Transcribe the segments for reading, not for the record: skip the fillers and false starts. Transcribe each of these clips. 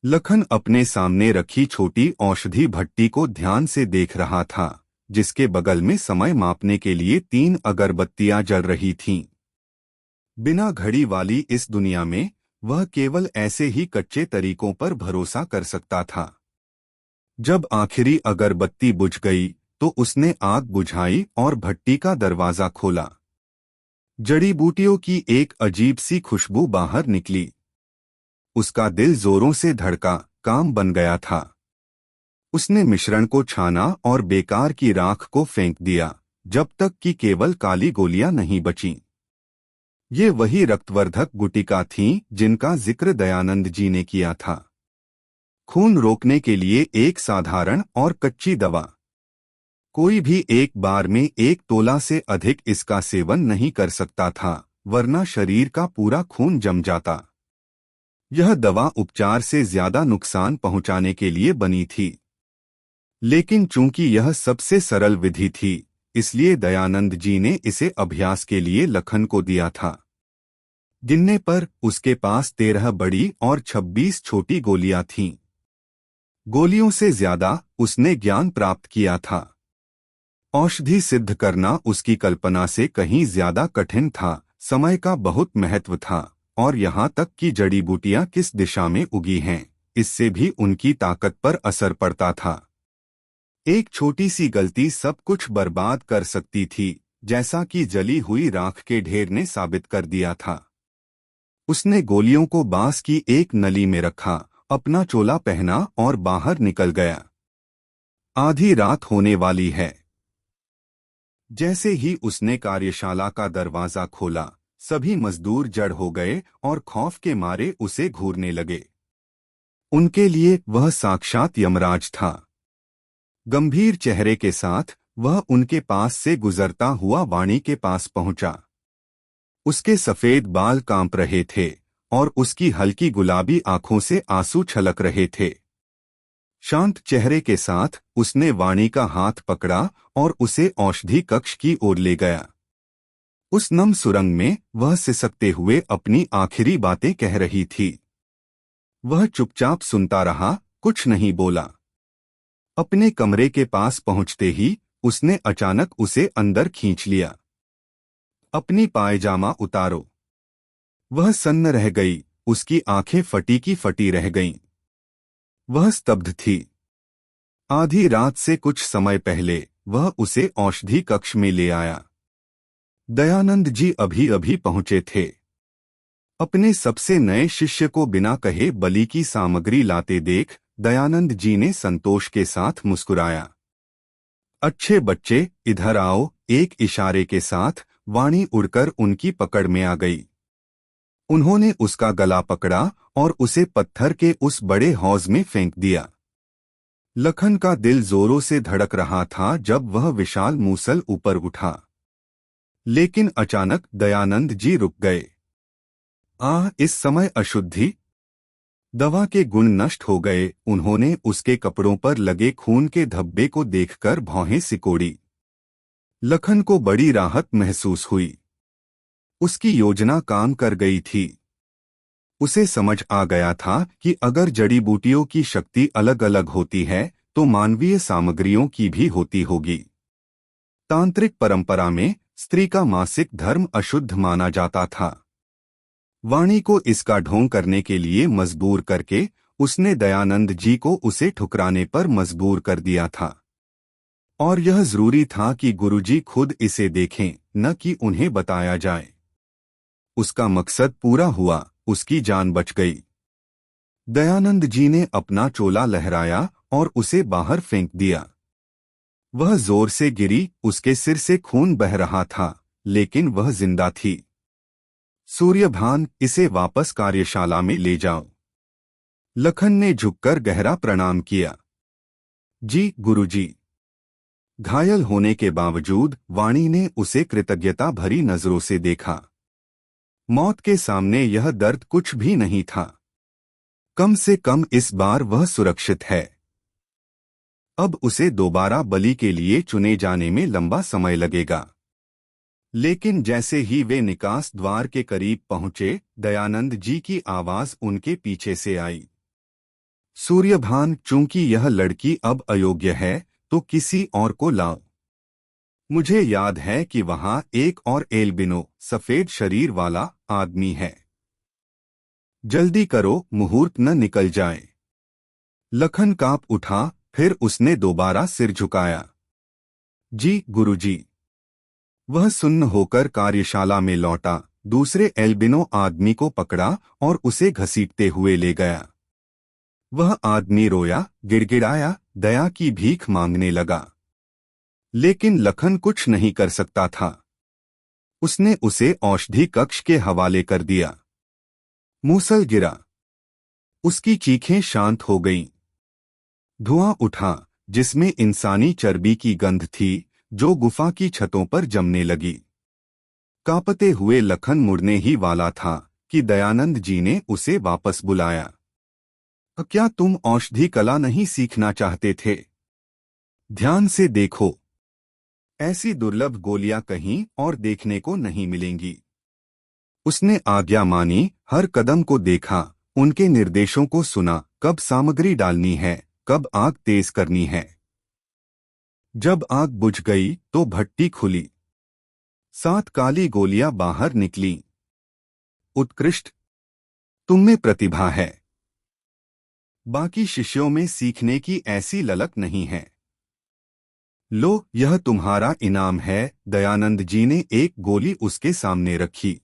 लखन अपने सामने रखी छोटी औषधि भट्टी को ध्यान से देख रहा था, जिसके बगल में समय मापने के लिए 3 अगरबत्तियां जल रही थीं। बिना घड़ी वाली इस दुनिया में वह केवल ऐसे ही कच्चे तरीकों पर भरोसा कर सकता था। जब आखिरी अगरबत्ती बुझ गई तो उसने आग बुझाई और भट्टी का दरवाजा खोला। जड़ी बूटियों की एक अजीब सी खुशबू बाहर निकली। उसका दिल जोरों से धड़का, काम बन गया था। उसने मिश्रण को छाना और बेकार की राख को फेंक दिया, जब तक कि केवल काली गोलियां नहीं बचीं। ये वही रक्तवर्धक गुटिका थीं जिनका जिक्र दयानंद जी ने किया था। खून रोकने के लिए एक साधारण और कच्ची दवा। कोई भी एक बार में 1 तोला से अधिक इसका सेवन नहीं कर सकता था, वरना शरीर का पूरा खून जम जाता। यह दवा उपचार से ज्यादा नुकसान पहुंचाने के लिए बनी थी। लेकिन चूंकि यह सबसे सरल विधि थी, इसलिए दयानंद जी ने इसे अभ्यास के लिए लखन को दिया था। गिनने पर उसके पास 13 बड़ी और 26 छोटी गोलियां थीं। गोलियों से ज्यादा उसने ज्ञान प्राप्त किया था। औषधि सिद्ध करना उसकी कल्पना से कहीं ज्यादा कठिन था। समय का बहुत महत्व था, और यहाँ तक कि जड़ी बूटियां किस दिशा में उगी हैं, इससे भी उनकी ताकत पर असर पड़ता था। एक छोटी सी गलती सब कुछ बर्बाद कर सकती थी, जैसा कि जली हुई राख के ढेर ने साबित कर दिया था। उसने गोलियों को बांस की एक नली में रखा, अपना चोला पहना और बाहर निकल गया। आधी रात होने वाली है। जैसे ही उसने कार्यशाला का दरवाजा खोला, सभी मजदूर जड़ हो गए और खौफ के मारे उसे घूरने लगे। उनके लिए वह साक्षात यमराज था। गंभीर चेहरे के साथ वह उनके पास से गुजरता हुआ वाणी के पास पहुंचा। उसके सफेद बाल कांप रहे थे और उसकी हल्की गुलाबी आंखों से आंसू छलक रहे थे। शांत चेहरे के साथ उसने वाणी का हाथ पकड़ा और उसे औषधि कक्ष की ओर ले गया। उस नम सुरंग में वह सिसकते हुए अपनी आखिरी बातें कह रही थी। वह चुपचाप सुनता रहा, कुछ नहीं बोला। अपने कमरे के पास पहुंचते ही उसने अचानक उसे अंदर खींच लिया। अपनी पायजामा उतारो। वह सन्न रह गई, उसकी आंखें फटी की फटी रह गईं। वह स्तब्ध थी। आधी रात से कुछ समय पहले वह उसे औषधि कक्ष में ले आया। दयानंद जी अभी अभी पहुंचे थे। अपने सबसे नए शिष्य को बिना कहे बलि की सामग्री लाते देख दयानंद जी ने संतोष के साथ मुस्कुराया। अच्छे बच्चे, इधर आओ। एक इशारे के साथ वाणी उड़कर उनकी पकड़ में आ गई। उन्होंने उसका गला पकड़ा और उसे पत्थर के उस बड़े हौज में फेंक दिया। लखन का दिल जोरों से धड़क रहा था जब वह विशाल मूसल ऊपर उठा। लेकिन अचानक दयानंद जी रुक गए। इस समय अशुद्धि। दवा के गुण नष्ट हो गए। उन्होंने उसके कपड़ों पर लगे खून के धब्बे को देखकर भौहें सिकोड़ी। लखन को बड़ी राहत महसूस हुई। उसकी योजना काम कर गई थी। उसे समझ आ गया था कि अगर जड़ी बूटियों की शक्ति अलग अलग होती है तो मानवीय सामग्रियों की भी होती होगी। तांत्रिक परंपरा में स्त्री का मासिक धर्म अशुद्ध माना जाता था। वाणी को इसका ढोंग करने के लिए मजबूर करके उसने दयानंद जी को उसे ठुकराने पर मजबूर कर दिया था। और यह जरूरी था कि गुरुजी खुद इसे देखें, न कि उन्हें बताया जाए। उसका मकसद पूरा हुआ, उसकी जान बच गई। दयानंद जी ने अपना चोला लहराया और उसे बाहर फेंक दिया। वह जोर से गिरी, उसके सिर से खून बह रहा था, लेकिन वह जिंदा थी। सूर्यभान, इसे वापस कार्यशाला में ले जाओ। लखन ने झुककर गहरा प्रणाम किया। जी गुरुजी। घायल होने के बावजूद वाणी ने उसे कृतज्ञता भरी नजरों से देखा। मौत के सामने यह दर्द कुछ भी नहीं था। कम से कम इस बार वह सुरक्षित है। अब उसे दोबारा बलि के लिए चुने जाने में लंबा समय लगेगा। लेकिन जैसे ही वे निकास द्वार के करीब पहुंचे, दयानंद जी की आवाज उनके पीछे से आई। सूर्यभान, चूंकि यह लड़की अब अयोग्य है तो किसी और को लाओ। मुझे याद है कि वहां एक और एल्बिनो सफेद शरीर वाला आदमी है। जल्दी करो, मुहूर्त न निकल जाए। लखन कांप उठा, फिर उसने दोबारा सिर झुकाया। जी गुरुजी। वह सुन्न होकर कार्यशाला में लौटा, दूसरे एल्बिनो आदमी को पकड़ा और उसे घसीटते हुए ले गया। वह आदमी रोया, गिड़गिड़ाया, दया की भीख मांगने लगा। लेकिन लखन कुछ नहीं कर सकता था। उसने उसे औषधि कक्ष के हवाले कर दिया। मूसल गिरा। उसकी चीखें शांत हो गईं। धुआं उठा, जिसमें इंसानी चर्बी की गंध थी, जो गुफा की छतों पर जमने लगी। कांपते हुए लखन मुड़ने ही वाला था कि दयानंद जी ने उसे वापस बुलाया। क्या तुम औषधि कला नहीं सीखना चाहते थे? ध्यान से देखो। ऐसी दुर्लभ गोलियां कहीं और देखने को नहीं मिलेंगी। उसने आज्ञा मानी, हर कदम को देखा, उनके निर्देशों को सुना, कब सामग्री डालनी है, कब आग तेज करनी है। जब आग बुझ गई तो भट्टी खुली। 7 काली गोलियां बाहर निकलीं। उत्कृष्ट, तुम में प्रतिभा है। बाकी शिष्यों में सीखने की ऐसी ललक नहीं है। लो, यह तुम्हारा इनाम है। दयानंद जी ने एक गोली उसके सामने रखी।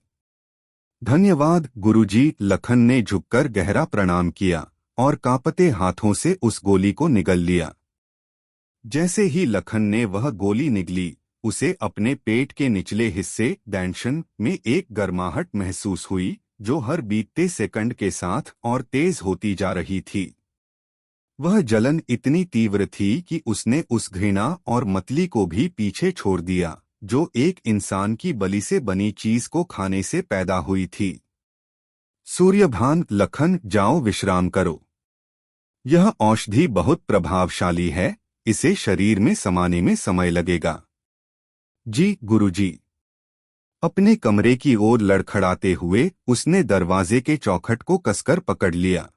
धन्यवाद गुरुजी। लखन ने झुककर गहरा प्रणाम किया और कांपते हाथों से उस गोली को निगल लिया। जैसे ही लखन ने वह गोली निगली, उसे अपने पेट के निचले हिस्से दैंशन में एक गर्माहट महसूस हुई, जो हर बीतते सेकंड के साथ और तेज होती जा रही थी। वह जलन इतनी तीव्र थी कि उसने उस घृणा और मतली को भी पीछे छोड़ दिया, जो एक इंसान की बलि से बनी चीज को खाने से पैदा हुई थी। सूर्यभान, लखन, जाओ विश्राम करो। यह औषधि बहुत प्रभावशाली है, इसे शरीर में समाने में समय लगेगा। जी गुरुजी। अपने कमरे की ओर लड़खड़ाते हुए उसने दरवाजे के चौखट को कसकर पकड़ लिया।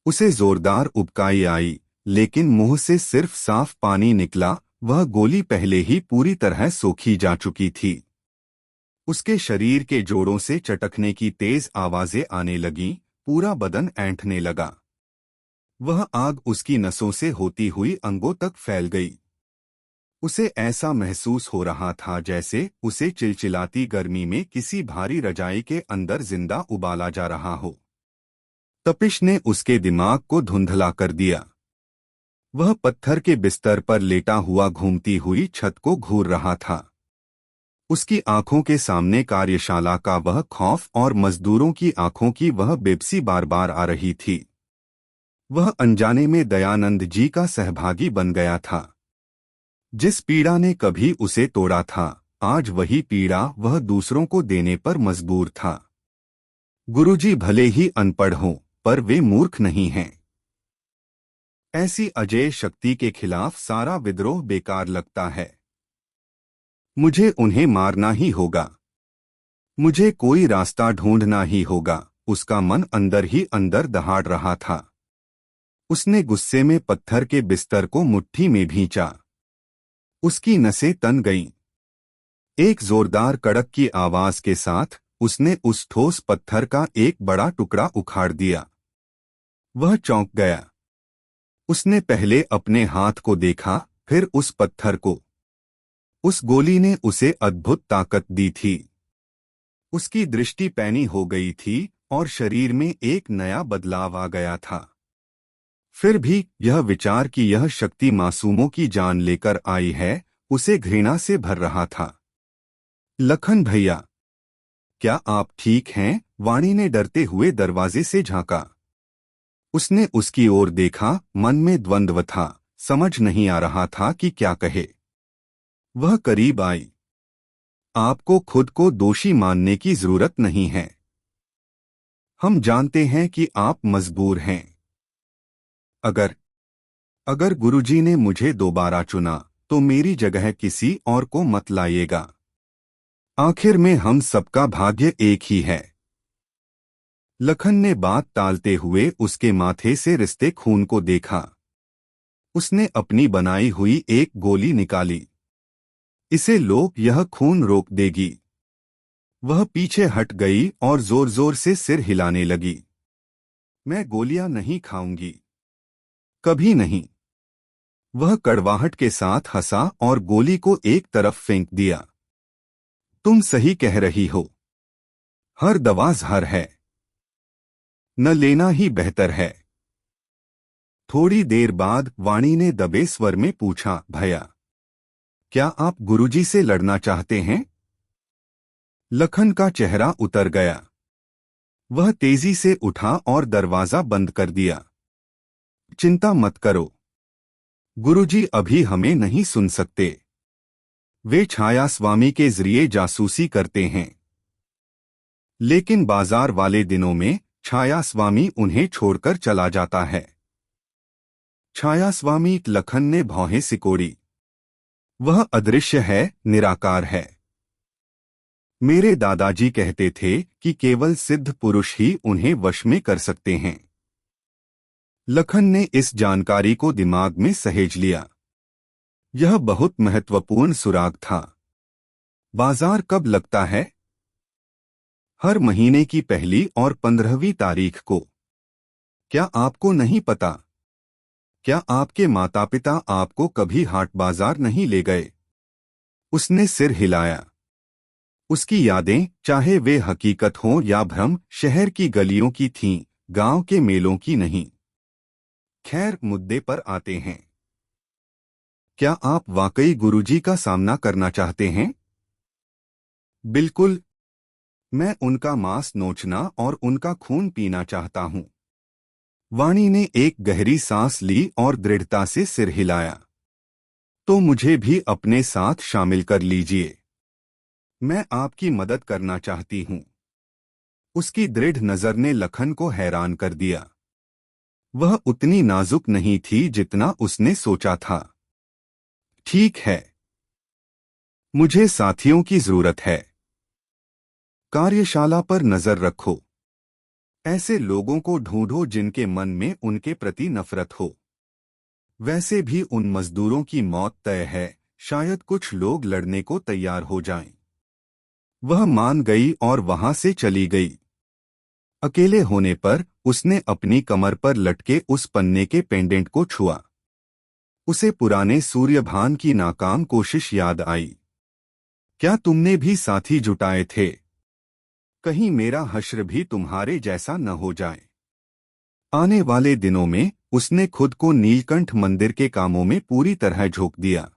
उसे जोरदार उबकाई आई, लेकिन मुंह से सिर्फ साफ पानी निकला। वह गोली पहले ही पूरी तरह सोखी जा चुकी थी। उसके शरीर के जोड़ों से चटकने की तेज आवाजें आने लगीं, पूरा बदन ऐंठने लगा। वह आग उसकी नसों से होती हुई अंगों तक फैल गई। उसे ऐसा महसूस हो रहा था जैसे उसे चिलचिलाती गर्मी में किसी भारी रजाई के अंदर जिंदा उबाला जा रहा हो। तपिश ने उसके दिमाग को धुंधला कर दिया। वह पत्थर के बिस्तर पर लेटा हुआ घूमती हुई छत को घूर रहा था। उसकी आंखों के सामने कार्यशाला का वह खौफ और मजदूरों की आंखों की वह बेबसी बार बार आ रही थी। वह अनजाने में दयानंद जी का सहभागी बन गया था। जिस पीड़ा ने कभी उसे तोड़ा था, आज वही पीड़ा वह दूसरों को देने पर मजबूर था। गुरुजी भले ही अनपढ़ हों, पर वे मूर्ख नहीं हैं। ऐसी अजेय शक्ति के खिलाफ सारा विद्रोह बेकार लगता है। मुझे उन्हें मारना ही होगा। मुझे कोई रास्ता ढूंढना ही होगा। उसका मन अंदर ही अंदर दहाड़ रहा था। उसने गुस्से में पत्थर के बिस्तर को मुट्ठी में भींचा। उसकी नसें तन गईं। एक जोरदार कड़क की आवाज के साथ उसने उस ठोस पत्थर का एक बड़ा टुकड़ा उखाड़ दिया। वह चौंक गया। उसने पहले अपने हाथ को देखा, फिर उस पत्थर को। उस गोली ने उसे अद्भुत ताकत दी थी। उसकी दृष्टि पैनी हो गई थी और शरीर में एक नया बदलाव आ गया था। फिर भी यह विचार कि यह शक्ति मासूमों की जान लेकर आई है, उसे घृणा से भर रहा था। लखन भैया, क्या आप ठीक हैं? वाणी ने डरते हुए दरवाजे से झांका। उसने उसकी ओर देखा, मन में द्वंद्व था, समझ नहीं आ रहा था कि क्या कहे। वह करीब आई। आपको खुद को दोषी मानने की जरूरत नहीं है। हम जानते हैं कि आप मजबूर हैं। अगर गुरुजी ने मुझे दोबारा चुना, तो मेरी जगह किसी और को मत लाइएगा। आखिर में हम सबका भाग्य एक ही है। लखन ने बात टालते हुए उसके माथे से रिश्ते खून को देखा। उसने अपनी बनाई हुई एक गोली निकाली। इसे लो, यह खून रोक देगी। वह पीछे हट गई और जोर जोर से सिर हिलाने लगी। मैं गोलियां नहीं खाऊंगी, कभी नहीं। वह कड़वाहट के साथ हंसा और गोली को एक तरफ फेंक दिया। तुम सही कह रही हो, हर दवा जहर है, न लेना ही बेहतर है। थोड़ी देर बाद वाणी ने दबे स्वर में पूछा, भैया, क्या आप गुरुजी से लड़ना चाहते हैं? लखन का चेहरा उतर गया। वह तेजी से उठा और दरवाजा बंद कर दिया। चिंता मत करो, गुरुजी अभी हमें नहीं सुन सकते। वे छाया स्वामी के जरिए जासूसी करते हैं। लेकिन बाजार वाले दिनों में छाया स्वामी उन्हें छोड़कर चला जाता है। छाया स्वामी, लखन ने भौहें सिकोड़ी। वह अदृश्य है, निराकार है। मेरे दादाजी कहते थे कि केवल सिद्ध पुरुष ही उन्हें वश में कर सकते हैं। लखन ने इस जानकारी को दिमाग में सहेज लिया। यह बहुत महत्वपूर्ण सुराग था। बाजार कब लगता है? हर महीने की पहली और 15वीं तारीख को। क्या आपको नहीं पता? क्या आपके माता पिता आपको कभी हाट बाजार नहीं ले गए? उसने सिर हिलाया। उसकी यादें, चाहे वे हकीकत हों या भ्रम, शहर की गलियों की थीं, गांव के मेलों की नहीं। खैर, मुद्दे पर आते हैं। क्या आप वाकई गुरुजी का सामना करना चाहते हैं? बिल्कुल। मैं उनका मांस नोचना और उनका खून पीना चाहता हूं। वाणी ने एक गहरी सांस ली और दृढ़ता से सिर हिलाया। तो मुझे भी अपने साथ शामिल कर लीजिए। मैं आपकी मदद करना चाहती हूं। उसकी दृढ़ नजर ने लखन को हैरान कर दिया। वह उतनी नाजुक नहीं थी जितना उसने सोचा था। ठीक है, मुझे साथियों की जरूरत है। कार्यशाला पर नजर रखो। ऐसे लोगों को ढूंढो जिनके मन में उनके प्रति नफरत हो। वैसे भी उन मजदूरों की मौत तय है, शायद कुछ लोग लड़ने को तैयार हो जाएं। वह मान गई और वहां से चली गई। अकेले होने पर उसने अपनी कमर पर लटके उस पन्ने के पेंडेंट को छुआ। उसे पुराने सूर्यभान की नाकाम कोशिश याद आई। क्या तुमने भी साथी जुटाए थे? कहीं मेरा हश्र भी तुम्हारे जैसा न हो जाए। आने वाले दिनों में उसने खुद को नीलकंठ मंदिर के कामों में पूरी तरह झोंक दिया।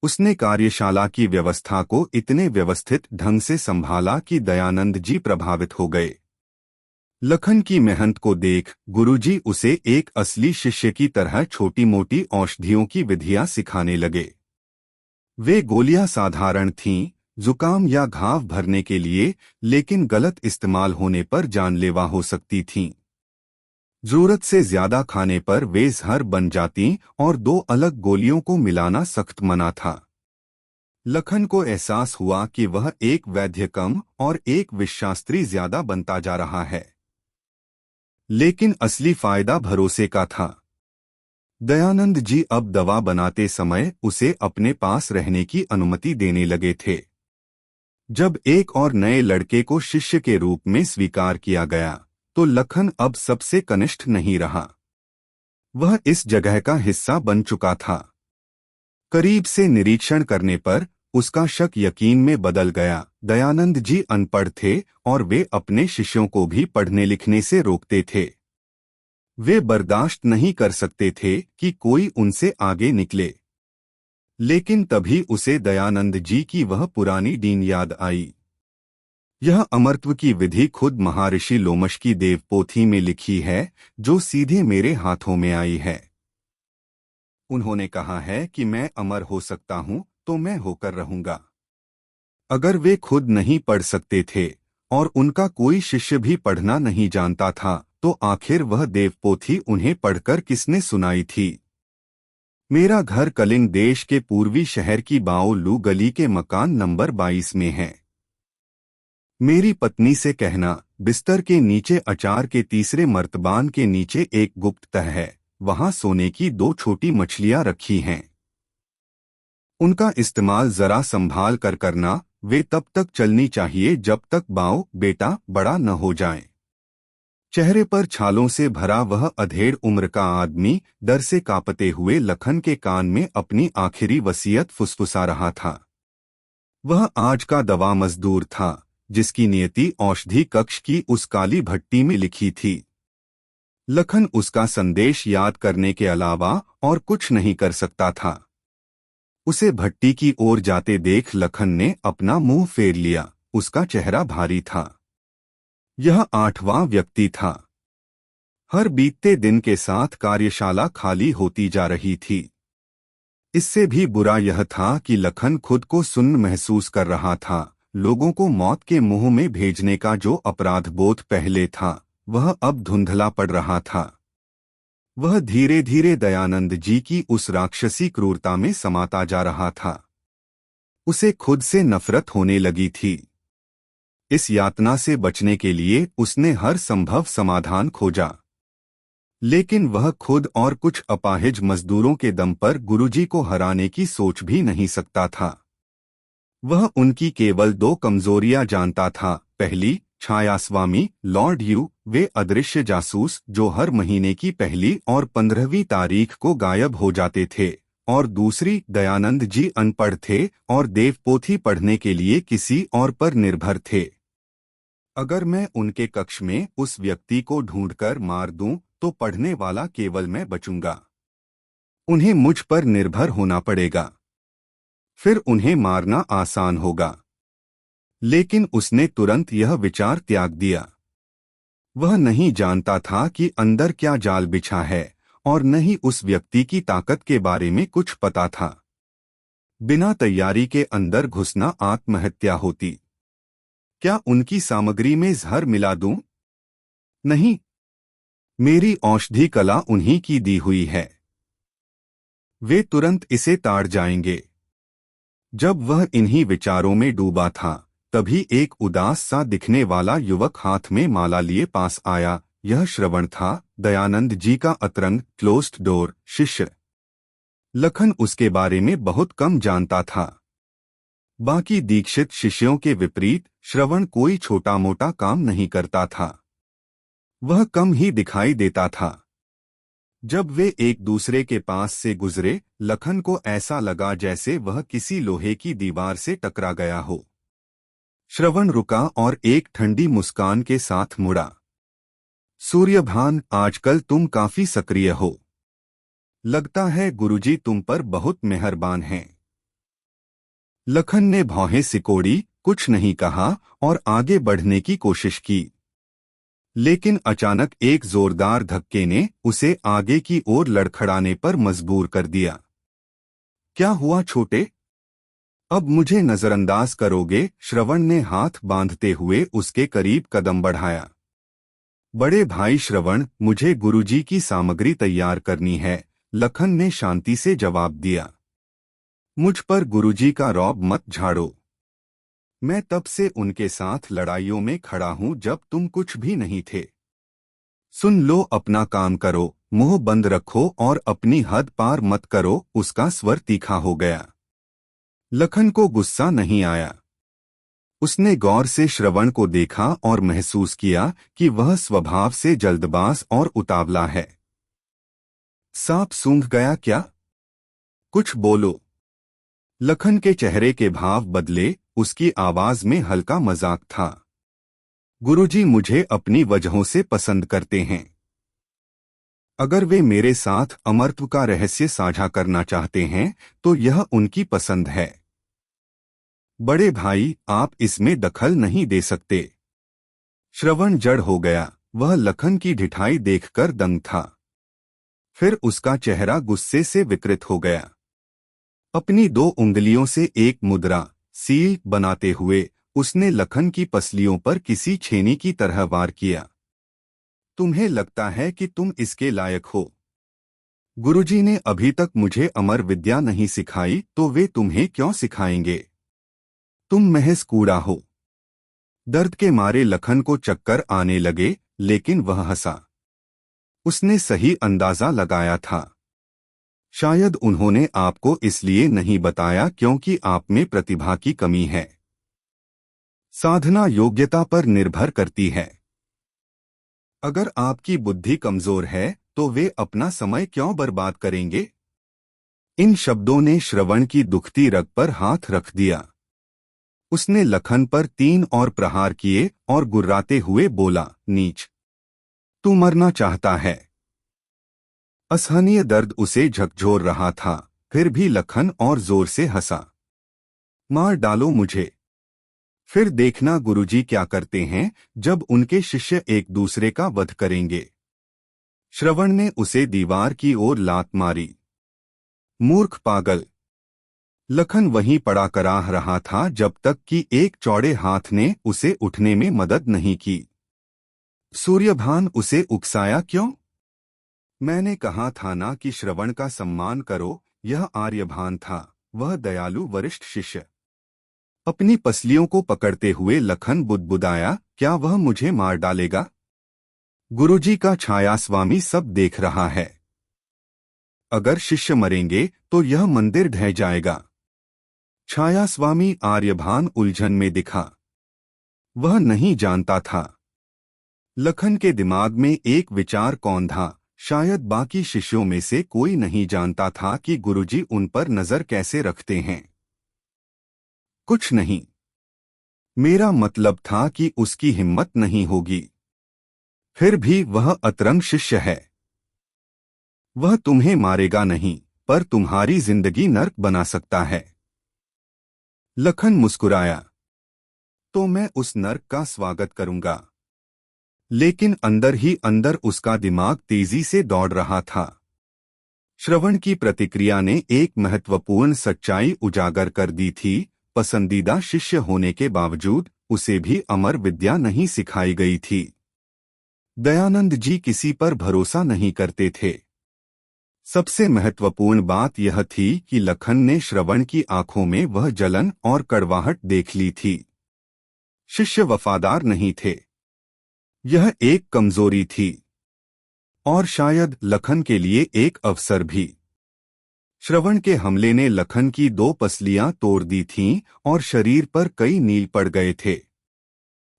उसने कार्यशाला की व्यवस्था को इतने व्यवस्थित ढंग से संभाला कि दयानंद जी प्रभावित हो गए। लखन की मेहनत को देख गुरुजी उसे एक असली शिष्य की तरह छोटी मोटी औषधियों की विधियां सिखाने लगे। वे गोलियां साधारण थीं, जुकाम या घाव भरने के लिए, लेकिन गलत इस्तेमाल होने पर जानलेवा हो सकती थीं। जरूरत से ज्यादा खाने पर वे जहर बन जाती और 2 अलग गोलियों को मिलाना सख्त मना था। लखन को एहसास हुआ कि वह एक वैद्य कम और एक विषशास्त्री ज्यादा बनता जा रहा है। लेकिन असली फायदा भरोसे का था। दयानंद जी अब दवा बनाते समय उसे अपने पास रहने की अनुमति देने लगे थे। जब एक और नए लड़के को शिष्य के रूप में स्वीकार किया गया, तो लखन अब सबसे कनिष्ठ नहीं रहा। वह इस जगह का हिस्सा बन चुका था। करीब से निरीक्षण करने पर उसका शक यकीन में बदल गया। दयानंद जी अनपढ़ थे और वे अपने शिष्यों को भी पढ़ने लिखने से रोकते थे। वे बर्दाश्त नहीं कर सकते थे कि कोई उनसे आगे निकले। लेकिन तभी उसे दयानंद जी की वह पुरानी डीन याद आई। यह अमरत्व की विधि खुद महर्षि लोमश की देवपोथी में लिखी है, जो सीधे मेरे हाथों में आई है। उन्होंने कहा है कि मैं अमर हो सकता हूं तो मैं होकर रहूंगा। अगर वे खुद नहीं पढ़ सकते थे और उनका कोई शिष्य भी पढ़ना नहीं जानता था, तो आखिर वह देवपोथी उन्हें पढ़कर किसने सुनाई थी? मेरा घर कलिंग देश के पूर्वी शहर की बाओ लू गली के मकान नंबर 22 में है। मेरी पत्नी से कहना, बिस्तर के नीचे अचार के तीसरे मर्तबान के नीचे एक गुप्त तह है, वहां सोने की 2 छोटी मछलियां रखी हैं। उनका इस्तेमाल जरा संभाल कर करना, वे तब तक चलनी चाहिए जब तक बाओ बेटा बड़ा न हो जाए। चेहरे पर छालों से भरा वह अधेड़ उम्र का आदमी डर से कांपते हुए लखन के कान में अपनी आखिरी वसीयत फुसफुसा रहा था। वह आज का दवा मजदूर था, जिसकी नियति औषधि कक्ष की उस काली भट्टी में लिखी थी। लखन उसका संदेश याद करने के अलावा और कुछ नहीं कर सकता था। उसे भट्टी की ओर जाते देख लखन ने अपना मुंह फेर लिया। उसका चेहरा भारी था। यह 8वां व्यक्ति था। हर बीतते दिन के साथ कार्यशाला खाली होती जा रही थी। इससे भी बुरा यह था कि लखन खुद को सुन्न महसूस कर रहा था। लोगों को मौत के मुंह में भेजने का जो अपराध बोध पहले था, वह अब धुंधला पड़ रहा था। वह धीरे धीरे दयानंद जी की उस राक्षसी क्रूरता में समाता जा रहा था। उसे खुद से नफरत होने लगी थी। इस यातना से बचने के लिए उसने हर संभव समाधान खोजा, लेकिन वह खुद और कुछ अपाहिज मजदूरों के दम पर गुरुजी को हराने की सोच भी नहीं सकता था। वह उनकी केवल 2 कमजोरियां जानता था। पहली, छायास्वामी लॉर्ड यू, वे अदृश्य जासूस जो हर महीने की पहली और 15वीं तारीख को गायब हो जाते थे। और दूसरी, दयानंद जी अनपढ़ थे और देवपोथी पढ़ने के लिए किसी और पर निर्भर थे। अगर मैं उनके कक्ष में उस व्यक्ति को ढूंढकर मार दूं, तो पढ़ने वाला केवल मैं बचूंगा। उन्हें मुझ पर निर्भर होना पड़ेगा, फिर उन्हें मारना आसान होगा। लेकिन उसने तुरंत यह विचार त्याग दिया। वह नहीं जानता था कि अंदर क्या जाल बिछा है, और न ही उस व्यक्ति की ताकत के बारे में कुछ पता था। बिना तैयारी के अंदर घुसना आत्महत्या होती। क्या उनकी सामग्री में जहर मिला दूं? नहीं, मेरी औषधि कला उन्हीं की दी हुई है। वे तुरंत इसे ताड़ जाएंगे। जब वह इन्हीं विचारों में डूबा था, तभी एक उदास सा दिखने वाला युवक हाथ में माला लिए पास आया। यह श्रवण था, दयानंद जी का अतरंग क्लोज्ड डोर शिष्य। लखन उसके बारे में बहुत कम जानता था। बाकी दीक्षित शिष्यों के विपरीत श्रवण कोई छोटा मोटा काम नहीं करता था। वह कम ही दिखाई देता था। जब वे एक दूसरे के पास से गुजरे, लखन को ऐसा लगा जैसे वह किसी लोहे की दीवार से टकरा गया हो। श्रवण रुका और एक ठंडी मुस्कान के साथ मुड़ा। सूर्यभान, आजकल तुम काफी सक्रिय हो। लगता है गुरुजी तुम पर बहुत मेहरबान हैं। लखन ने भौहें सिकोड़ी, कुछ नहीं कहा और आगे बढ़ने की कोशिश की। लेकिन अचानक एक जोरदार धक्के ने उसे आगे की ओर लड़खड़ाने पर मजबूर कर दिया। क्या हुआ छोटे? अब मुझे नजरअंदाज करोगे? श्रवण ने हाथ बांधते हुए उसके करीब कदम बढ़ाया। बड़े भाई श्रवण, मुझे गुरुजी की सामग्री तैयार करनी है, लखन ने शांति से जवाब दिया। मुझ पर गुरुजी का रौब मत झाड़ो। मैं तब से उनके साथ लड़ाइयों में खड़ा हूं जब तुम कुछ भी नहीं थे। सुन लो, अपना काम करो, मुंह बंद रखो और अपनी हद पार मत करो। उसका स्वर तीखा हो गया। लखन को गुस्सा नहीं आया। उसने गौर से श्रवण को देखा और महसूस किया कि वह स्वभाव से जल्दबाज और उतावला है। सांप सूंघ गया क्या? कुछ बोलो। लखन के चेहरे के भाव बदले, उसकी आवाज में हल्का मजाक था। गुरुजी मुझे अपनी वजहों से पसंद करते हैं। अगर वे मेरे साथ अमरत्व का रहस्य साझा करना चाहते हैं, तो यह उनकी पसंद है। बड़े भाई, आप इसमें दखल नहीं दे सकते। श्रवण जड़ हो गया। वह लखन की ढिठाई देखकर दंग था। फिर उसका चेहरा गुस्से से विकृत हो गया। अपनी 2 उंगलियों से एक मुद्रा सील बनाते हुए उसने लखन की पसलियों पर किसी छेनी की तरह वार किया। तुम्हें लगता है कि तुम इसके लायक हो? गुरुजी ने अभी तक मुझे अमर विद्या नहीं सिखाई, तो वे तुम्हें क्यों सिखाएंगे? तुम महज कूड़ा हो। दर्द के मारे लखन को चक्कर आने लगे, लेकिन वह हंसा। उसने सही अंदाजा लगाया था। शायद उन्होंने आपको इसलिए नहीं बताया क्योंकि आप में प्रतिभा की कमी है। साधना योग्यता पर निर्भर करती है। अगर आपकी बुद्धि कमजोर है तो वे अपना समय क्यों बर्बाद करेंगे? इन शब्दों ने श्रवण की दुखती रग पर हाथ रख दिया। उसने लखन पर 3 और प्रहार किए और गुर्राते हुए बोला, नीच, तू मरना चाहता है। असहनीय दर्द उसे झकझोर रहा था, फिर भी लखन और जोर से हंसा। मार डालो मुझे, फिर देखना गुरुजी क्या करते हैं जब उनके शिष्य एक दूसरे का वध करेंगे। श्रवण ने उसे दीवार की ओर लात मारी। मूर्ख पागल। लखन वहीं पड़ा कराह रहा था जब तक कि एक चौड़े हाथ ने उसे उठने में मदद नहीं की। सूर्यभान उसे उकसाया क्यों? मैंने कहा था ना कि श्रवण का सम्मान करो। यह आर्यभान था, वह दयालु वरिष्ठ शिष्य। अपनी पसलियों को पकड़ते हुए लखन बुदबुदाया, क्या वह मुझे मार डालेगा? गुरुजी का छायास्वामी सब देख रहा है। अगर शिष्य मरेंगे तो यह मंदिर ढह जाएगा। छायास्वामी आर्यभान उलझन में दिखा। वह नहीं जानता था। लखन के दिमाग में एक विचार कौन था, शायद बाकी शिष्यों में से कोई नहीं जानता था कि गुरुजी उन पर नजर कैसे रखते हैं। कुछ नहीं। मेरा मतलब था कि उसकी हिम्मत नहीं होगी। फिर भी वह अतरंग शिष्य है। वह तुम्हें मारेगा नहीं, पर तुम्हारी जिंदगी नर्क बना सकता है। लखन मुस्कुराया। तो मैं उस नर्क का स्वागत करूंगा। लेकिन अंदर ही अंदर उसका दिमाग तेजी से दौड़ रहा था। श्रवण की प्रतिक्रिया ने एक महत्वपूर्ण सच्चाई उजागर कर दी थी। पसंदीदा शिष्य होने के बावजूद उसे भी अमर विद्या नहीं सिखाई गई थी। दयानंद जी किसी पर भरोसा नहीं करते थे। सबसे महत्वपूर्ण बात यह थी कि लखन ने श्रवण की आंखों में वह जलन और कड़वाहट देख ली थी। शिष्य वफादार नहीं थे। यह एक कमजोरी थी, और शायद लखन के लिए एक अवसर भी। श्रवण के हमले ने लखन की 2 पसलियां तोड़ दी थीं और शरीर पर कई नील पड़ गए थे।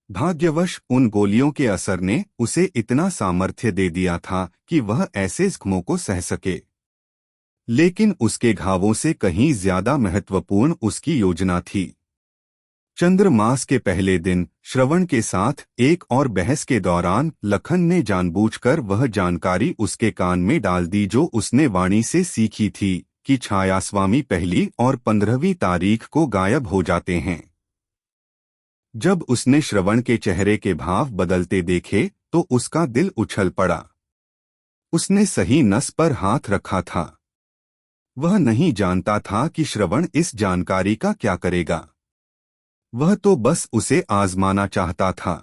भाग्यवश उन गोलियों के असर ने उसे इतना सामर्थ्य दे दिया था कि वह ऐसे जख्मों को सह सके। लेकिन उसके घावों से कहीं ज्यादा महत्वपूर्ण उसकी योजना थी। चंद्र मास के पहले दिन श्रवण के साथ एक और बहस के दौरान लखन ने जानबूझकर वह जानकारी उसके कान में डाल दी जो उसने वाणी से सीखी थी कि छायास्वामी 1 और 15वीं तारीख को गायब हो जाते हैं। जब उसने श्रवण के चेहरे के भाव बदलते देखे तो उसका दिल उछल पड़ा। उसने सही नस पर हाथ रखा था। वह नहीं जानता था कि श्रवण इस जानकारी का क्या करेगा। वह तो बस उसे आजमाना चाहता था।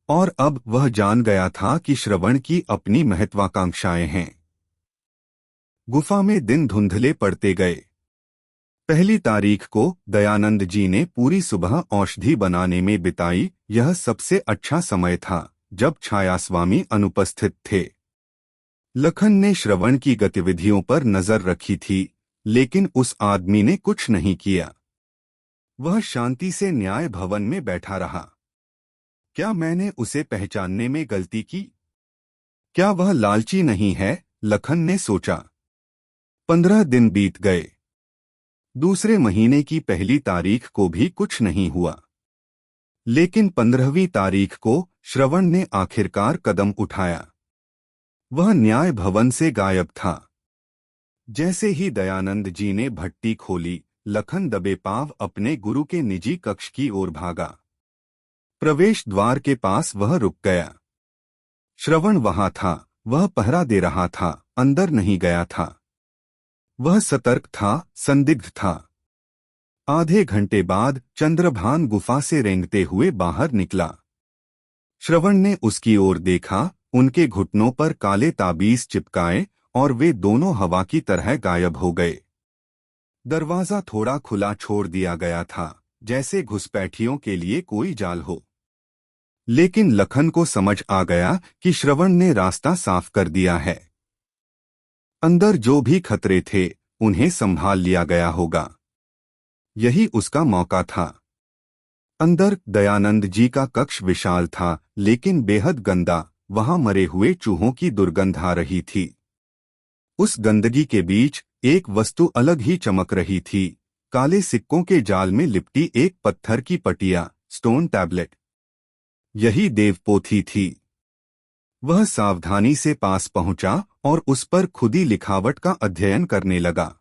और अब वह जान गया था कि श्रवण की अपनी महत्वाकांक्षाएं हैं। गुफा में दिन धुंधले पड़ते गए। 1 तारीख को दयानंद जी ने पूरी सुबह औषधि बनाने में बिताई। यह सबसे अच्छा समय था जब छायास्वामी अनुपस्थित थे। लखन ने श्रवण की गतिविधियों पर नजर रखी थी, लेकिन उस आदमी ने कुछ नहीं किया। वह शांति से न्याय भवन में बैठा रहा। क्या मैंने उसे पहचानने में गलती की? क्या वह लालची नहीं है? लखन ने सोचा। 15 दिन बीत गए। दूसरे महीने की 1 तारीख को भी कुछ नहीं हुआ। लेकिन 15वीं तारीख को श्रवण ने आखिरकार कदम उठाया। वह न्याय भवन से गायब था। जैसे ही दयानंद जी ने भट्टी खोली, लखन दबे पांव अपने गुरु के निजी कक्ष की ओर भागा। प्रवेश द्वार के पास वह रुक गया। श्रवण वहां था। वह पहरा दे रहा था, अंदर नहीं गया था। वह सतर्क था, संदिग्ध था। आधे घंटे बाद चंद्रभान गुफा से रेंगते हुए बाहर निकला। श्रवण ने उसकी ओर देखा। उनके घुटनों पर काले ताबीज चिपकाए और वे दोनों हवा की तरह गायब हो गए। दरवाजा थोड़ा खुला छोड़ दिया गया था, जैसे घुसपैठियों के लिए कोई जाल हो। लेकिन लखन को समझ आ गया कि श्रवण ने रास्ता साफ कर दिया है। अंदर जो भी खतरे थे उन्हें संभाल लिया गया होगा। यही उसका मौका था। अंदर दयानंद जी का कक्ष विशाल था, लेकिन बेहद गंदा। वहां मरे हुए चूहों की दुर्गंध आ रही थी। उस गंदगी के बीच एक वस्तु अलग ही चमक रही थी। काले सिक्कों के जाल में लिपटी एक पत्थर की पटिया, स्टोन टैबलेट। यही देवपोथी थी। वह सावधानी से पास पहुंचा और उस पर खुदी लिखावट का अध्ययन करने लगा।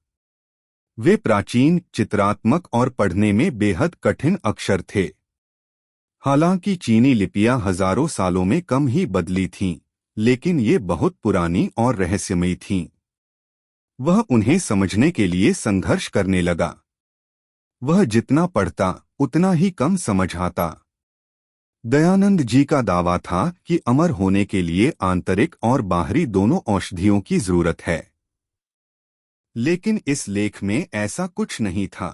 वे प्राचीन, चित्रात्मक और पढ़ने में बेहद कठिन अक्षर थे। हालांकि चीनी लिपियां हजारों सालों में कम ही बदली थीं, लेकिन ये बहुत पुरानी और रहस्यमयी थीं। वह उन्हें समझने के लिए संघर्ष करने लगा। वह जितना पढ़ता उतना ही कम समझ आता। दयानंद जी का दावा था कि अमर होने के लिए आंतरिक और बाहरी दोनों औषधियों की जरूरत है। लेकिन इस लेख में ऐसा कुछ नहीं था।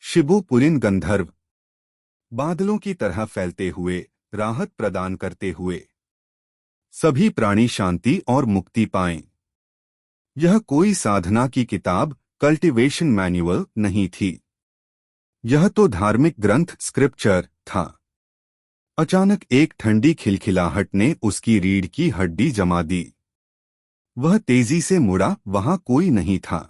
शिबू पुरिन गंधर्व, बादलों की तरह फैलते हुए, राहत प्रदान करते हुए। सभी प्राणी शांति और मुक्ति पाएं। यह कोई साधना की किताब, कल्टीवेशन मैन्युअल नहीं थी। यह तो धार्मिक ग्रंथ, स्क्रिप्चर था। अचानक एक ठंडी खिलखिलाहट ने उसकी रीढ़ की हड्डी जमा दी। वह तेजी से मुड़ा, वहां कोई नहीं था।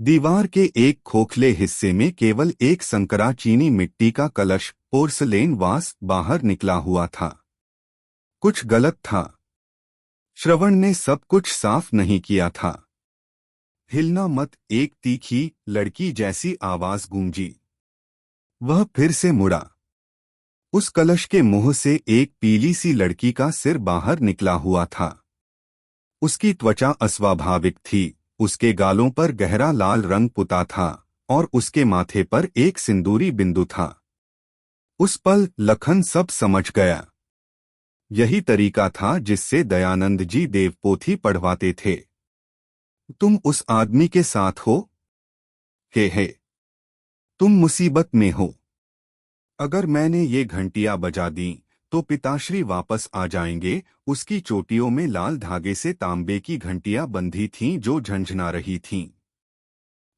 दीवार के एक खोखले हिस्से में केवल एक संकरा चीनी मिट्टी का कलश, पोर्सलेन वास, बाहर निकला हुआ था। कुछ गलत था। श्रवण ने सब कुछ साफ नहीं किया था। हिलना मत, एक तीखी, लड़की जैसी आवाज गूंजी। वह फिर से मुड़ा। उस कलश के मुंह से एक पीली सी लड़की का सिर बाहर निकला हुआ था। उसकी त्वचा अस्वाभाविक थी, उसके गालों पर गहरा लाल रंग पुता था और उसके माथे पर एक सिंदूरी बिंदु था। उस पल लखन सब समझ गया। यही तरीका था जिससे दयानंद जी देवपोथी पढ़वाते थे। तुम उस आदमी के साथ हो? हे, तुम मुसीबत में हो। अगर मैंने ये घंटियां बजा दी तो पिताश्री वापस आ जाएंगे। उसकी चोटियों में लाल धागे से तांबे की घंटियां बंधी थीं जो झंझना रही थीं।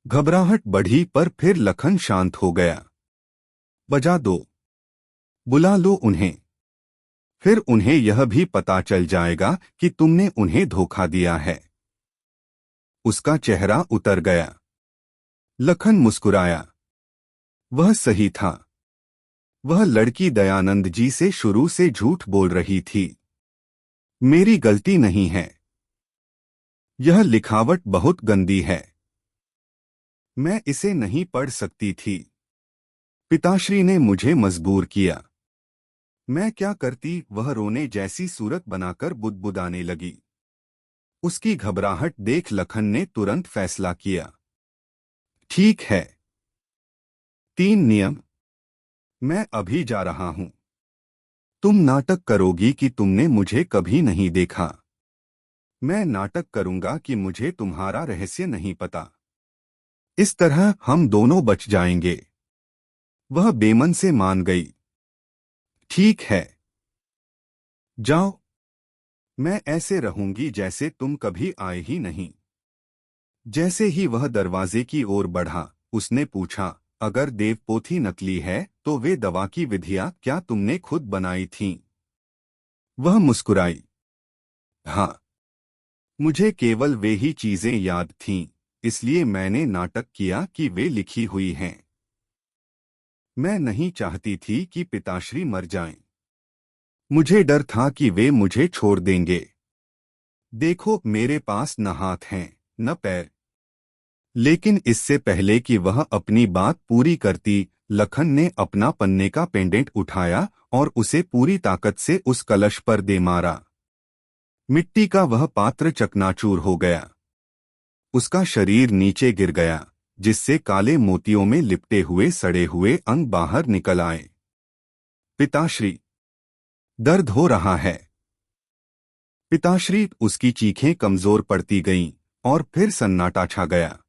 घबराहट बढ़ी पर फिर लखन शांत हो गया। बजा दो, बुला लो उन्हें। फिर उन्हें यह भी पता चल जाएगा कि तुमने उन्हें धोखा दिया है। उसका चेहरा उतर गया। लखन मुस्कुराया। वह सही था। वह लड़की दयानंद जी से शुरू से झूठ बोल रही थी। मेरी गलती नहीं है। यह लिखावट बहुत गंदी है। मैं इसे नहीं पढ़ सकती थी। पिताश्री ने मुझे मजबूर किया। मैं क्या करती? वह रोने जैसी सूरत बनाकर बुदबुदाने लगी। उसकी घबराहट देख लखन ने तुरंत फैसला किया। ठीक है। 3 नियम। मैं अभी जा रहा हूं। तुम नाटक करोगी कि तुमने मुझे कभी नहीं देखा। मैं नाटक करूंगा कि मुझे तुम्हारा रहस्य नहीं पता। इस तरह हम दोनों बच जाएंगे। वह बेमन से मान गई। ठीक है, जाओ। मैं ऐसे रहूंगी जैसे तुम कभी आए ही नहीं। जैसे ही वह दरवाजे की ओर बढ़ा, उसने पूछा, अगर देवपोथी नकली है तो वे दवा की विधियां क्या तुमने खुद बनाई थीं? वह मुस्कुराई। हाँ, मुझे केवल वे ही चीजें याद थीं, इसलिए मैंने नाटक किया कि वे लिखी हुई हैं। मैं नहीं चाहती थी कि पिताश्री मर जाएं। मुझे डर था कि वे मुझे छोड़ देंगे। देखो, मेरे पास न हाथ हैं न पैर। लेकिन इससे पहले कि वह अपनी बात पूरी करती, लखन ने अपना पन्ने का पेंडेंट उठाया और उसे पूरी ताकत से उस कलश पर दे मारा। मिट्टी का वह पात्र चकनाचूर हो गया। उसका शरीर नीचे गिर गया, जिससे काले मोतियों में लिपटे हुए सड़े हुए अंग बाहर निकल आए। पिताश्री, दर्द हो रहा है। पिताश्री। उसकी चीखें कमजोर पड़ती गईं और फिर सन्नाटा छा गया।